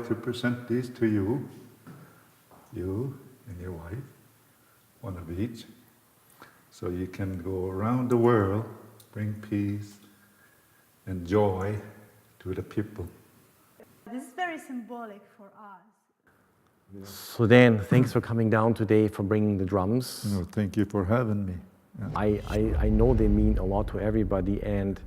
to present these to you, you and your wife, one of each, so you can go around the world, bring peace and joy to the people. This is very symbolic for us. So Dan, thanks for coming down today, for bringing the drums. No, thank you for having me. Yeah. I know they mean a lot to everybody, and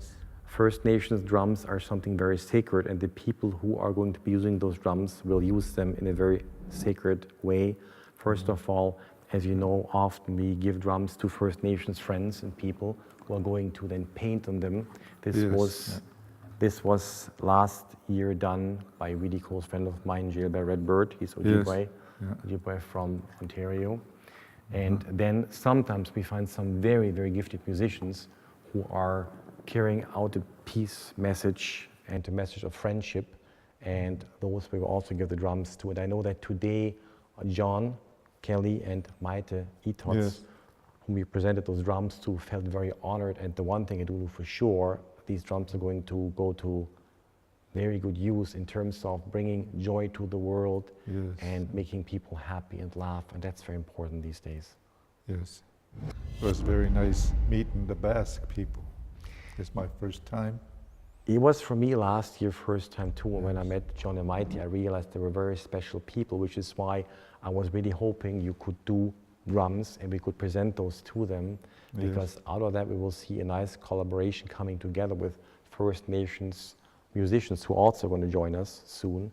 First Nations drums are something very sacred, and the people who are going to be using those drums will use them in a very sacred way. First of all, as you know, often we give drums to First Nations friends and people who are going to then paint on them. This was last year done by a really close friend of mine, Jay Bell Redbird. He's Ojibwe from Ontario. And then sometimes we find some very, very gifted musicians who are carrying out a peace message and a message of friendship, and those we will also give the drums to. And I know that today, John, Kelly, and Maite Itots, whom we presented those drums to, felt very honored. And the one thing I do know for sure, these drums are going to go to very good use in terms of bringing joy to the world and making people happy and laugh, and that's very important these days. Yes, it was very nice meeting the Basque people. It's my first time. It was for me last year, first time too. When I met John and Maite, I realized they were very special people, which is why I was really hoping you could do drums and we could present those to them, because out of that we will see a nice collaboration coming together with First Nations musicians who are also going to join us soon,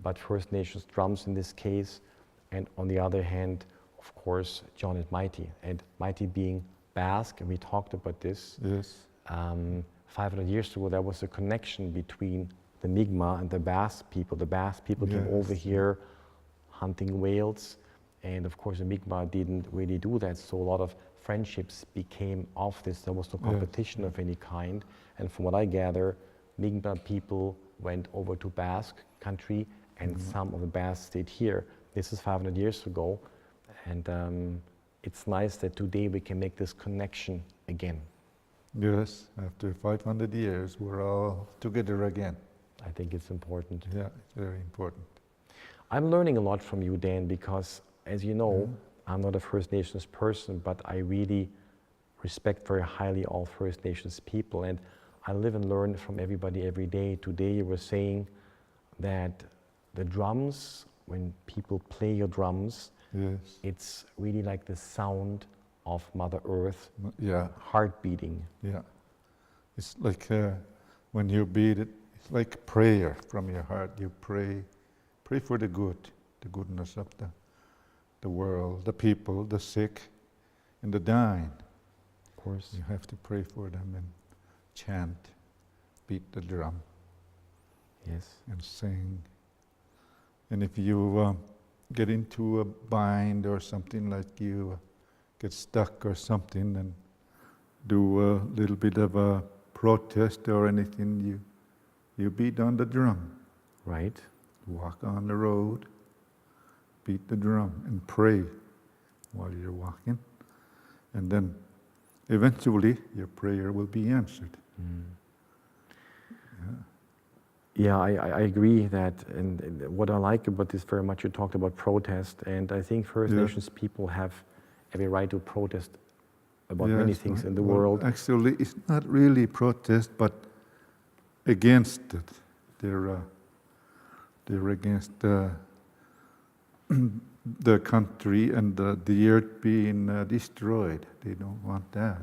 but First Nations drums in this case, and on the other hand, of course, John and Maite. And Maite being Basque, and we talked about this. 500 years ago, there was a connection between the Mi'kmaq and the Basque people. The Basque people came over here hunting whales, and of course the Mi'kmaq didn't really do that, so a lot of friendships became of this. There was no competition of any kind, and from what I gather, Mi'kmaq people went over to Basque country, and some of the Basque stayed here. This is 500 years ago, and it's nice that today we can make this connection again. Yes, after 500 years, we're all together again. I think it's important. Yeah, it's very important. I'm learning a lot from you, Dan, because as you know, I'm not a First Nations person, but I really respect very highly all First Nations people, and I live and learn from everybody every day. Today you were saying that the drums, when people play your drums, it's really like the sound of Mother Earth, heart beating. Yeah, it's like when you beat it, it's like prayer from your heart. You pray for the goodness of the world, the people, the sick, and the dying. Of course. You have to pray for them and chant, beat the drum. Yes. And sing. And if you get into a bind or something, like you get stuck or something, and do a little bit of a protest or anything, you beat on the drum. Right. Walk on the road, beat the drum, and pray while you're walking. And then eventually your prayer will be answered. Yeah, I agree that, and what I like about this very much, you talked about protest, and I think First Nations people have every right to protest about many things in the world. Actually, it's not really protest, but against it. They're against the country and the earth being destroyed. They don't want that.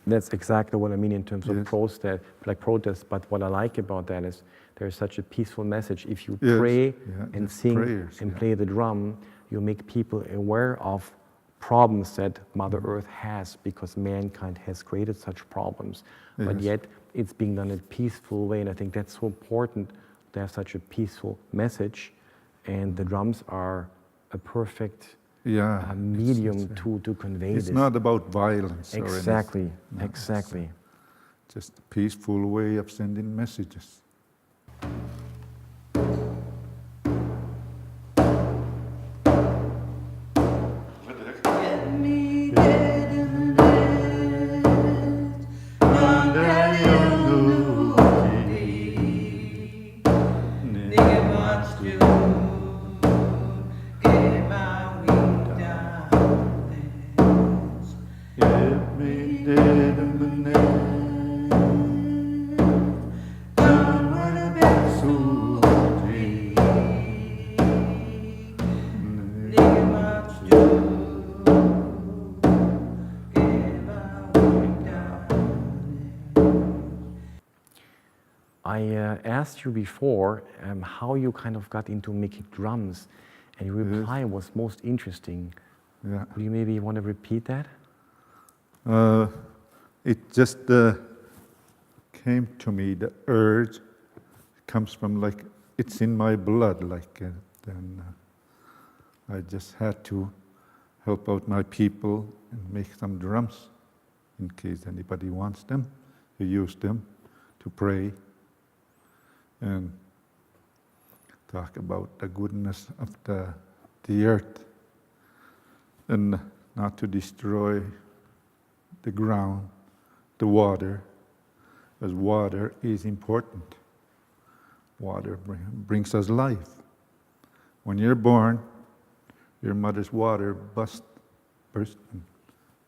That's exactly what I mean in terms of protest. But what I like about that is there's such a peaceful message. If you pray and sing and play the drum, you make people aware of problems that Mother Earth has, because mankind has created such problems. But yet it's being done in a peaceful way, and I think that's so important to have such a peaceful message. And the drums are a perfect medium to convey this. It's not about violence. Exactly, or exactly. Just a peaceful way of sending messages. I asked you before how you kind of got into making drums, and your reply was most interesting. Yeah. Would you maybe want to repeat that? It just came to me, the urge comes from like, it's in my blood, like, and I just had to help out my people and make some drums in case anybody wants them, to use them to pray and talk about the goodness of the earth and not to destroy the ground, the water, because water is important. Water brings us life. When you're born, your mother's water burst, and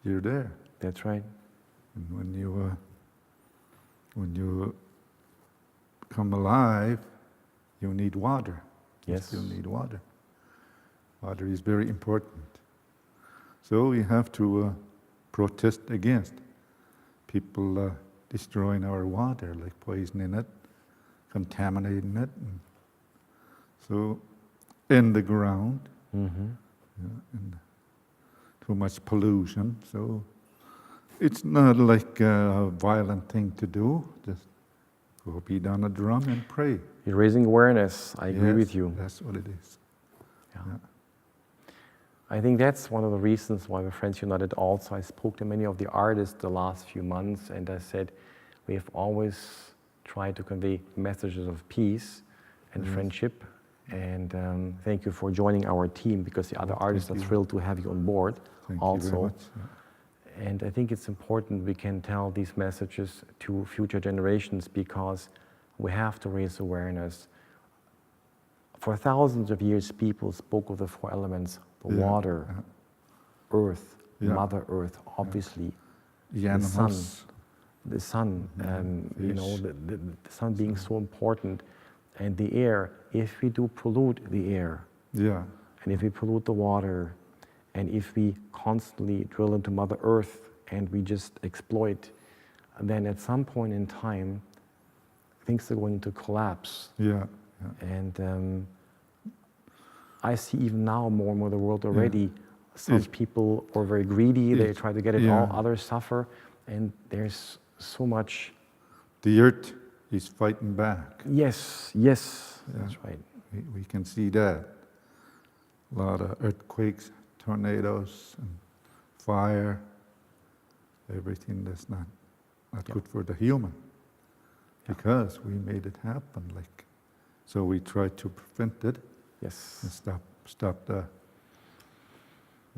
you're there. That's right. And when you come alive, you need water. Yes. You still need water. Water is very important. So we have to protest against people destroying our water, like poisoning it, contaminating it. And so, in the ground, and too much pollution. So, it's not like a violent thing to do. Just go beat on a drum and pray. You're raising awareness. I agree with you. That's what it is. Yeah. Yeah. I think that's one of the reasons why we're Friends United also. I spoke to many of the artists the last few months, and I said, we have always tried to convey messages of peace and friendship. And thank you for joining our team, because the other artists are thrilled to have you on board also. Thank you very much. Yeah. And I think it's important we can tell these messages to future generations, because we have to raise awareness. For thousands of years, people spoke of the four elements: the water, earth, Mother Earth, obviously, The animals. the sun, you know, the sun being so important, and the air. If we do pollute the air, and if we pollute the water, and if we constantly drill into Mother Earth and we just exploit, then at some point in time, things are going to collapse. And I see even now more and more the world already. Some people are very greedy, they try to get it all, others suffer, and there's so much. The earth is fighting back. Yes, that's right. We can see that. A lot of earthquakes, tornadoes, and fire, everything that's not good for the human. Because we made it happen, like, so we try to prevent it. Yes. And stop the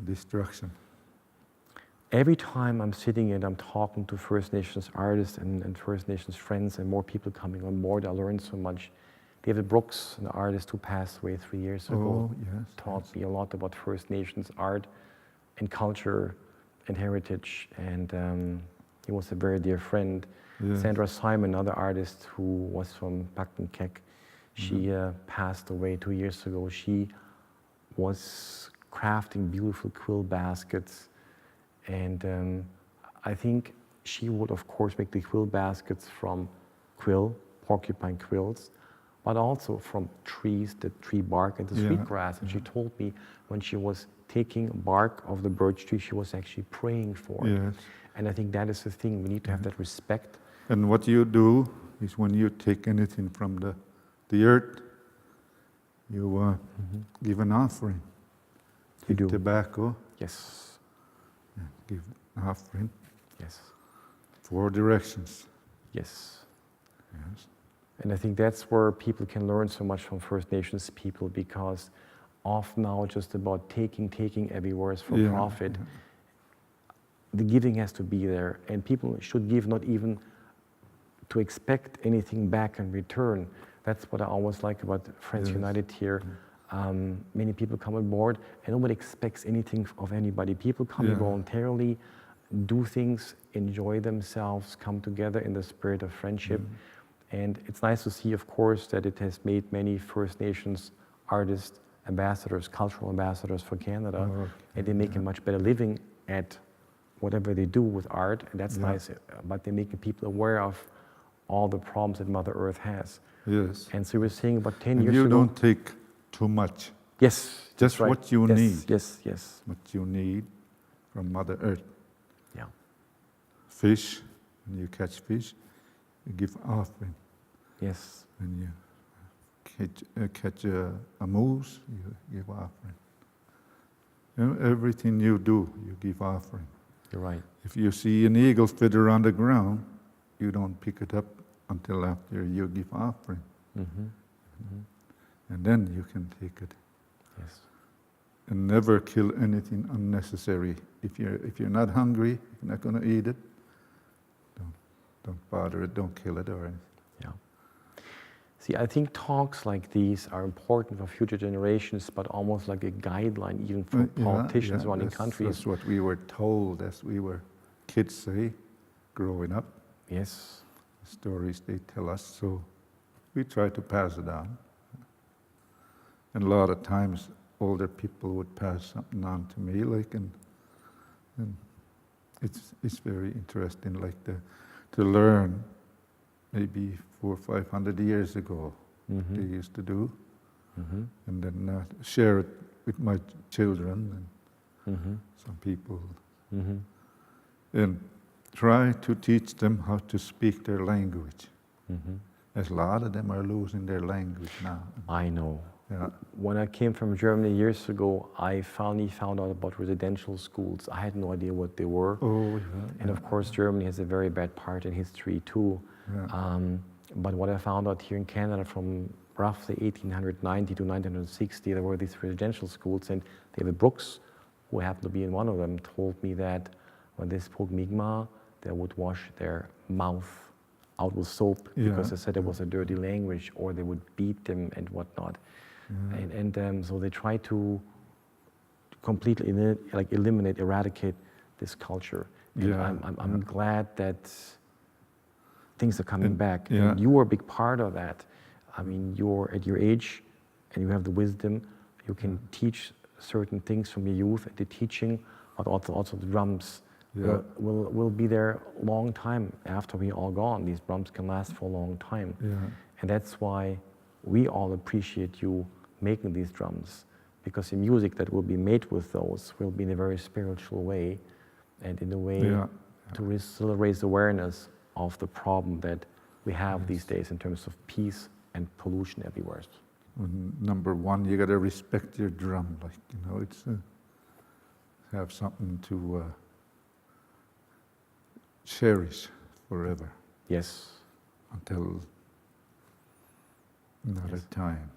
destruction. Every time I'm sitting and I'm talking to First Nations artists and First Nations friends and more people coming on board, I learn so much. David Brooks, an artist who passed away 3 years ago, taught me a lot about First Nations art and culture and heritage, and he was a very dear friend. Sandra Simon, another artist who was from Paktenkek, she passed away 2 years ago. She was crafting beautiful quill baskets, and I think she would, of course, make the quill baskets from porcupine quills, but also from trees, the tree bark and the sweetgrass. And she told me when she was taking bark of the birch tree, she was actually praying for it. And I think that is the thing, we need to have that respect. And what you do is when you take anything from the earth, you give an offering. You do. Tobacco. Yes. Give an offering. Yes. 4 directions. Yes. Yes. And I think that's where people can learn so much from First Nations people, because often now it's just about taking everywhere is for profit. The giving has to be there, and people should give not even to expect anything back in return, That's what I always like about Friends Yes. United here. Many people come on board and nobody expects anything of anybody. People come Yeah. voluntarily, do things, enjoy themselves, come together in the spirit of friendship. And it's nice to see, of course, that it has made many First Nations artists, ambassadors, cultural ambassadors for Canada, Okay, and they make a much better living at whatever they do with art, and that's Yeah. nice. But they're making people aware of all the problems that Mother Earth has. Yes. And so we were saying about 10 And years you ago. don't take too much. Yes, that's Just right. what you Yes, need. Yes, yes. What you need from Mother Earth. Yeah. Fish, when you catch fish, you give offering. Yes. When you catch a moose, you give offering. You know, everything you do, you give offering. You're right. If you see an eagle feather on the ground, you don't pick it up until after you give offering. And then you can take it. Yes. And never kill anything unnecessary. If you're not hungry, if you're not going to eat it, don't bother it, don't kill it or anything. Yeah. See, I think talks like these are important for future generations, but almost like a guideline even for politicians running countries. That's what we were told as we were kids, say, growing up. Yes. The stories they tell us, so we try to pass it on. And a lot of times, older people would pass something on to me, like, and it's very interesting, like to learn. Maybe 400 or 500 years ago, they used to do, and then share it with my children and some people, and try to teach them how to speak their language. As a lot of them are losing their language now. I know. Yeah. When I came from Germany years ago, I finally found out about residential schools. I had no idea what they were. Oh, yeah. And of course, Germany has a very bad part in history too. Yeah. But what I found out here in Canada from roughly 1890 to 1960, there were these residential schools, and David Brooks, who happened to be in one of them, told me that when they spoke Mi'kmaq, they would wash their mouth out with soap because they said it was a dirty language, or they would beat them and whatnot. And so they try to completely eliminate, eradicate this culture. And I'm glad that things are coming back. Yeah. And you are a big part of that. I mean, you're at your age and you have the wisdom. You can teach certain things from your youth, and the teaching, but also the drums will be there a long time after we're all gone. These drums can last for a long time. And that's why we all appreciate you making these drums, because the music that will be made with those will be in a very spiritual way, and in a way to still raise awareness of the problem that we have these days in terms of peace and pollution everywhere. Number one, you got to respect your drum, like, you know, it's have something to cherish forever. Yes. Until another time.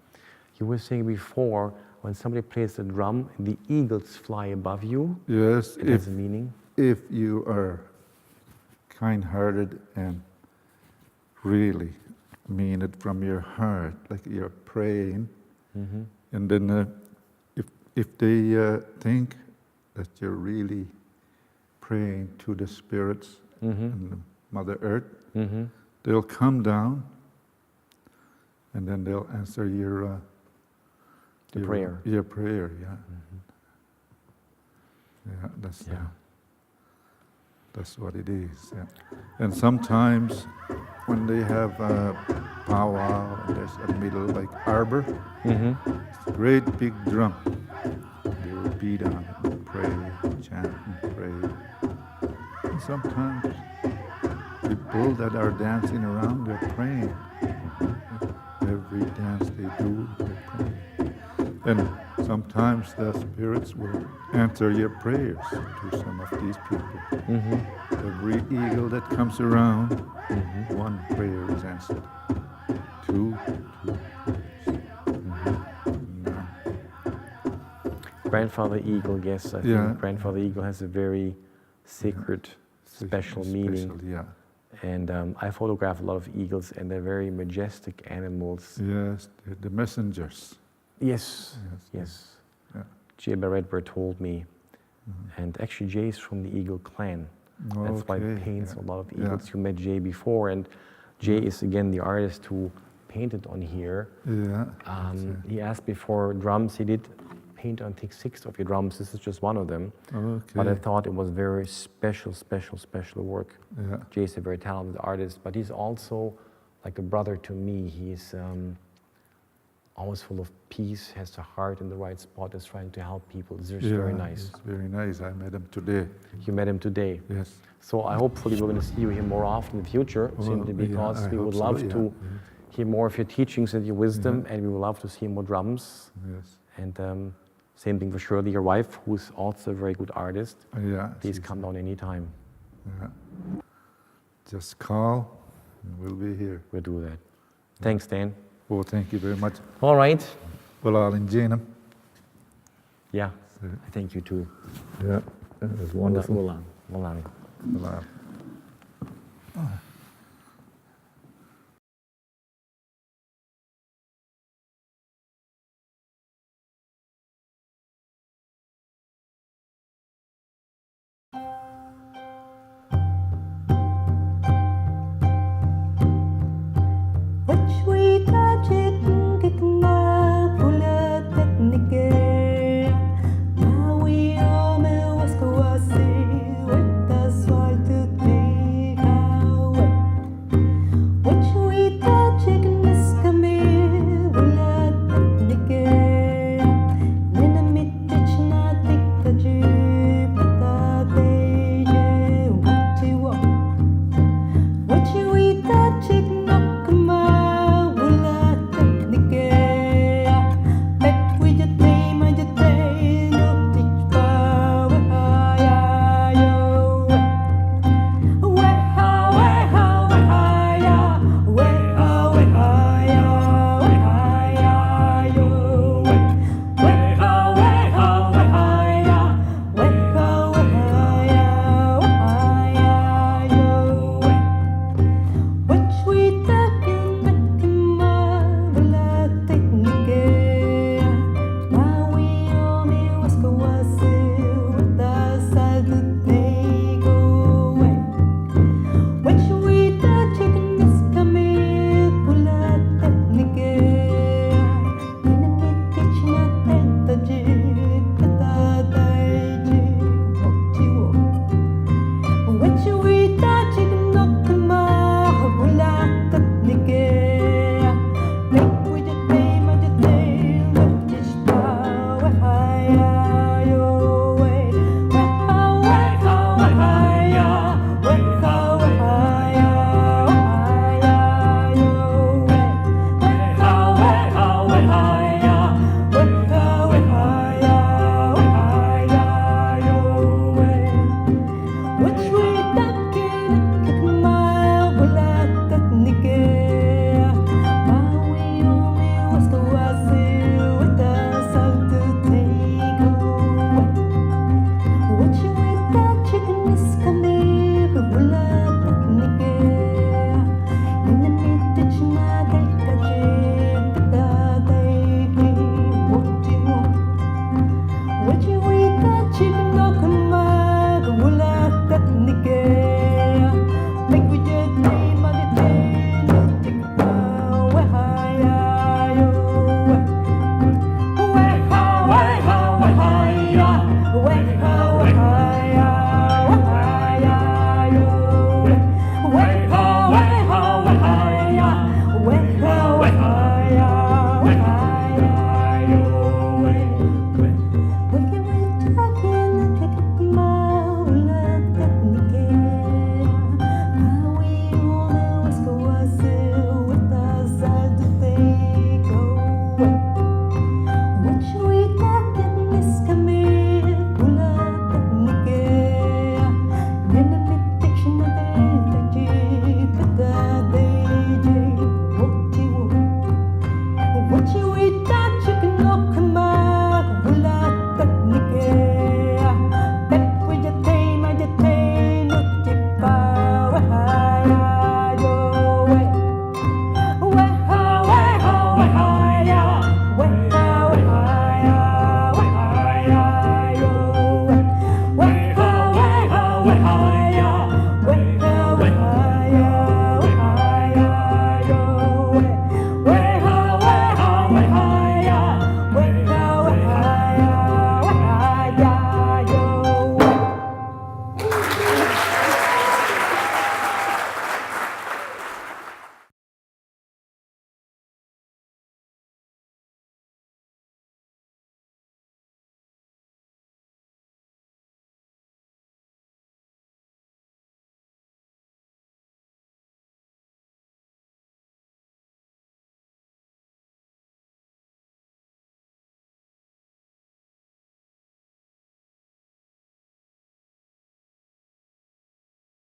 You were saying before, when somebody plays the drum, the eagles fly above you. Yes, It has a meaning. if you are kind-hearted and really mean it from your heart, like you're praying, and then if they think that you're really praying to the spirits and the Mother Earth, they'll come down, and then they'll answer your prayer. Your prayer, that's what it is. Yeah. And sometimes when they have a powwow, and there's a middle like arbor, it's a great big drum. They will beat on it and pray, chant and pray. And sometimes people that are dancing around, they're praying. Every dance they do, they're praying. And sometimes the spirits will answer your prayers to some of these people. Every eagle that comes around, one prayer is answered. Two prayers. Grandfather Eagle, yes, I think Grandfather Eagle has a very sacred, special meaning. Special, And I photograph a lot of eagles, and they're very majestic animals. Yes, the messengers. Yes, Yes, yes. Yeah. Jay Bell Redbird told me. And actually, Jay's from the eagle clan. That's why he Okay, paints yeah. a lot of Yeah. eagles. You met Jay before, and Jay is again the artist who painted on here. Yeah. He asked me for drums. He did paint, I think, 6 of your drums. This is just one of them. Okay. But I thought it was very special work. Yeah. Jay's a very talented artist, but he's also like a brother to me. He's always full of peace, has the heart in the right spot, is trying to help people. It's just very nice. It's very nice. I met him today. You met him today. Yes. So I hopefully we're going to see you here more often in the future, simply because I we would hope so, love yeah. to hear more of your teachings and your wisdom, and we would love to see more drums. Yes. And same thing for Shirley, your wife, who's also a very good artist. Yeah. Please come down anytime. Yeah. Just call, and we'll be here. We'll do that. Thanks, Dan. Oh, thank you very much. All right. Well, I'll enjoy them. Yeah, I thank you too. Yeah, that was wonderful. Well done. Well,